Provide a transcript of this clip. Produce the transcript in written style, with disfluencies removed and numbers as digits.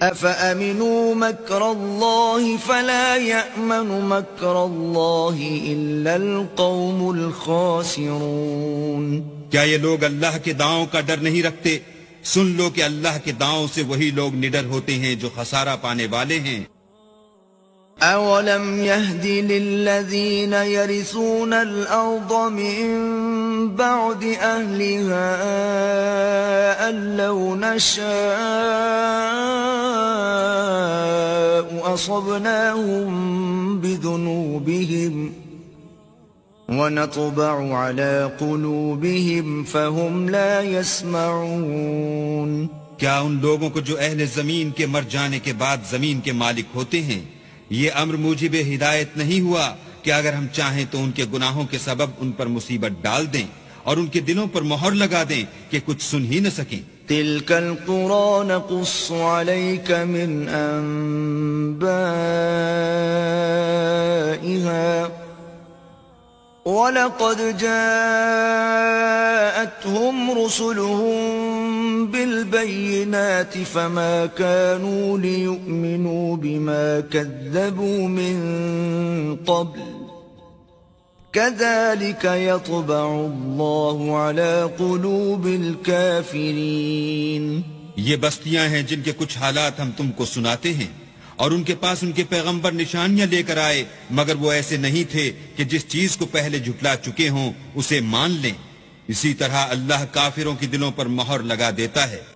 أَفَأَمِنُوا مَكْرَ اللَّهِ فَلَا يَأْمَنُ مَكْرَ اللَّهِ إِلَّا الْقَوْمُ الْخَاسِرُونَ کیا یہ لوگ اللہ کے داؤں کا ڈر نہیں رکھتے؟ سن لو کہ اللہ کے داؤں سے وہی لوگ نڈر ہوتے ہیں جو خسارہ پانے والے ہیں۔ أَوَلَمْ يَهْدِ لِلَّذِينَ يَرِثُونَ الْأَرْضَ مِن بَعْدِ أَهْلِهَا أَن لَّوْ نَشَاءُ أَصَبْنَاهُم بِذُنُوبِهِمْ وَنَطْبَعُ عَلَى قُلُوبِهِمْ فَهُمْ لَا يَسْمَعُونَ کیا ان لوگوں کو جو اہل زمین کے مر جانے کے بعد زمین کے مالک ہوتے ہیں یہ امر موجب ہدایت نہیں ہوا کہ اگر ہم چاہیں تو ان کے گناہوں کے سبب ان پر مصیبت ڈال دیں اور ان کے دلوں پر مہر لگا دیں کہ کچھ سن ہی نہ سکیں؟ تِلْكَ الْقُرَى نَقُصُّ عَلَيْكَ مِنْ أَنْبَائِهَا وَلَقَدْ جَاءَتْهُمْ رُسُلُهُم بِالْبَيِّنَاتِ فَمَا كَانُوا لِيُؤْمِنُوا بِمَا كَذَّبُوا مِن قَبْلُ كَذَلِكَ يَطْبَعُ اللَّهُ عَلَى قُلُوبِ الْكَافِرِينَ یہ بستیاں ہیں جن کے کچھ حالات ہم تم کو سناتے ہیں اور ان کے پاس ان کے پیغمبر نشانیاں لے کر آئے مگر وہ ایسے نہیں تھے کہ جس چیز کو پہلے جھٹلا چکے ہوں اسے مان لیں۔ اسی طرح اللہ کافروں کی دلوں پر مہر لگا دیتا ہے۔